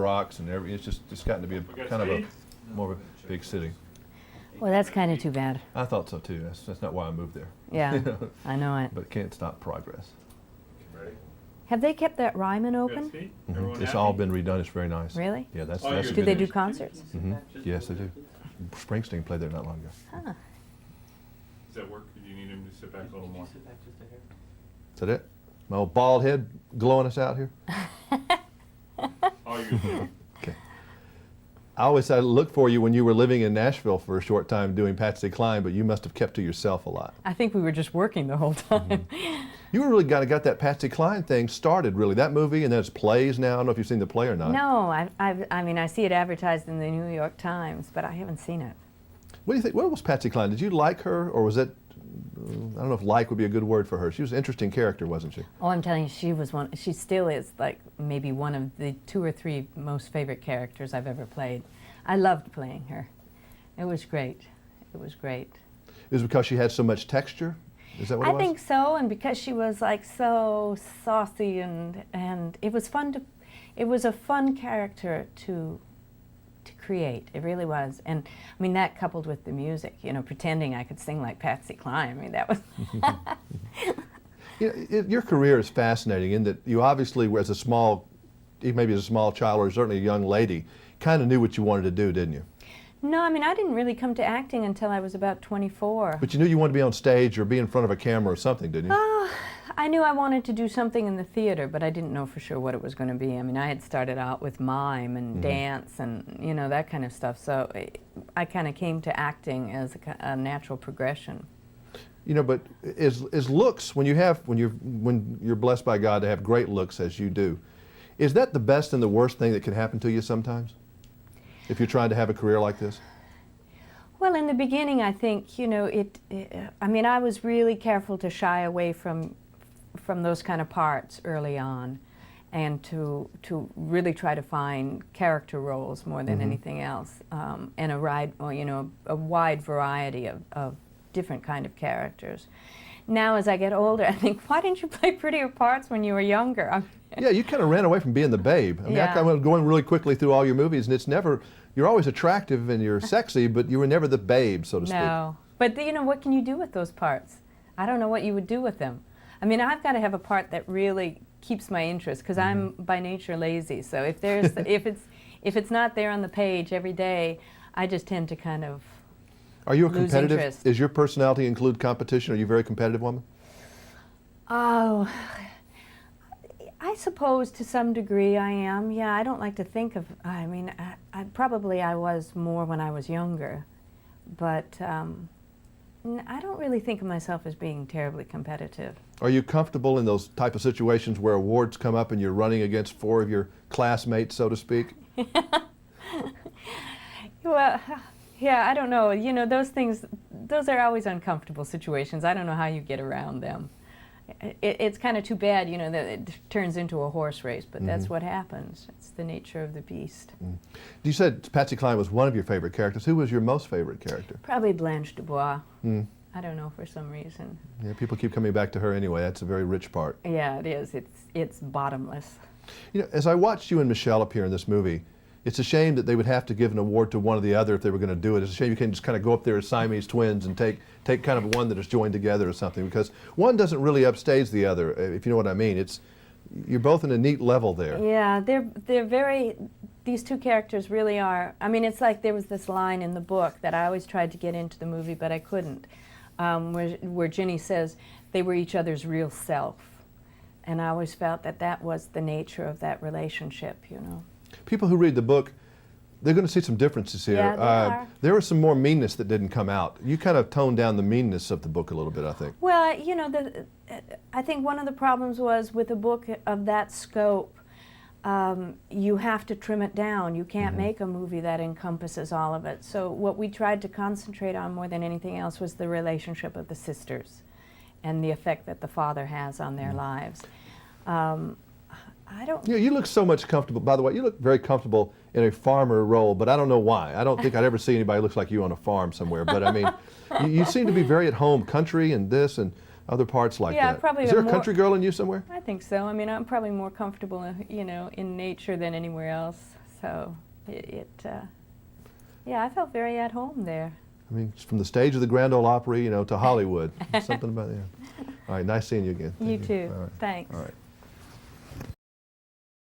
rocks and every. It's gotten to be kind of a more of a big city. Well, that's kind of too bad. I thought so too. That's not why I moved there. Yeah, I know it. But can't stop progress. Have they kept that Ryman open? It's all been redone. It's very nice. Really? Yeah, that's Do they do concerts? Yes, they do. Springsteen played there not long ago. Huh. Does that work? Do you need him to sit back a little more? Is that it? My old bald head glowing us out here? Oh, you Okay. I always said I looked for you when you were living in Nashville for a short time doing Patsy Cline, but you must have kept to yourself a lot. I think we were just working the whole time. You really got that Patsy Cline thing started, really. That movie, and then it's plays now. I don't know if you've seen the play or not. No, I mean, I see it advertised in the New York Times, but I haven't seen it. What do you think? What was Patsy Cline? Did you like her, or was it, I don't know if like would be a good word for her. She was an interesting character, wasn't she? Oh, I'm telling you, she still is like maybe one of the 2 or 3 most favorite characters I've ever played. I loved playing her. It was great. It was great. Is it because she had so much texture? Is that what it was? I think so, and because she was like so saucy and it was fun to, it was a fun character to create. It really was. And I mean, that coupled with the music, you know, pretending I could sing like Patsy Cline, I mean, that was You know, your career is fascinating in that you obviously, as a small, maybe as a small child or certainly a young lady, kind of knew what you wanted to do, didn't you? No, I mean, I didn't really come to acting until I was about 24. But you knew you wanted to be on stage or be in front of a camera or something, didn't you? Oh, I knew I wanted to do something in the theater, but I didn't know for sure what it was going to be. I mean, I had started out with mime and dance and, you know, that kind of stuff. So I kind of came to acting as a natural progression. You know, but is looks, when you're blessed by God to have great looks as you do, is that the best and the worst thing that can happen to you sometimes? If you're trying to have a career like this? Well, in the beginning, I think, you know, I mean, I was really careful to shy away from those kind of parts early on, and to really try to find character roles more than anything else, and a wide variety of different kind of characters. Now, as I get older, I think, why didn't you play prettier parts when you were younger? Yeah, you kind of ran away from being the babe. I mean, Yeah. I'm going really quickly through all your movies, and it's never, you're always attractive and you're sexy, but you were never the babe, so to speak. No, but you know, what can you do with those parts? I don't know what you would do with them. I mean, I've got to have a part that really keeps my interest, because I'm by nature lazy. So if there's, if it's not there on the page every day, I just tend to kind of Are you a lose competitive? interest. Does your personality include competition? Are you a very competitive woman? Oh, I suppose to some degree I am. Yeah, I don't like to think of, I mean, I was more when I was younger, but I don't really think of myself as being terribly competitive. Are you comfortable in those type of situations where awards come up and you're running against 4 of your classmates, so to speak? Well, yeah, I don't know. You know, those things, those are always uncomfortable situations. I don't know how you get around them. It's kind of too bad, you know, that it turns into a horse race, but that's what happens. It's the nature of the beast. You said Patsy Cline was one of your favorite characters. Who was your most favorite character? Probably Blanche Dubois. I don't know, for some reason. Yeah, people keep coming back to her anyway. That's a very rich part. Yeah, it is. It's bottomless. You know, as I watched you and Michelle appear in this movie, it's a shame that they would have to give an award to one or the other if they were going to do it. It's a shame you can't just kind of go up there as Siamese twins and take kind of one that is joined together or something, because one doesn't really upstage the other, if you know what I mean. You're both in a neat level there. Yeah, they're very, these two characters really are. I mean, it's like there was this line in the book that I always tried to get into the movie, but I couldn't, where Ginny says they were each other's real self. And I always felt that that was the nature of that relationship, you know. People who read the book, they're going to see some differences here. Yeah, they are. There was some more meanness that didn't come out. You kind of toned down the meanness of the book a little bit, I think. Well, you know, I think one of the problems was with a book of that scope, you have to trim it down. You can't make a movie that encompasses all of it. So what we tried to concentrate on more than anything else was the relationship of the sisters and the effect that the father has on their lives. I don't... Yeah, you look so much comfortable. By the way, you look very comfortable in a farmer role, but I don't know why. I don't think I'd ever see anybody who looks like you on a farm somewhere. But I mean, you seem to be very at home, country and this and other parts like Yeah, that. probably Is there a more- country girl in you somewhere? I think so. I mean, I'm probably more comfortable, you know, in nature than anywhere else. So yeah, I felt very at home there. I mean, from the stage of the Grand Ole Opry, you know, to Hollywood. Something about that. All right, nice seeing you again. You Thank too. All right. Thanks. All right.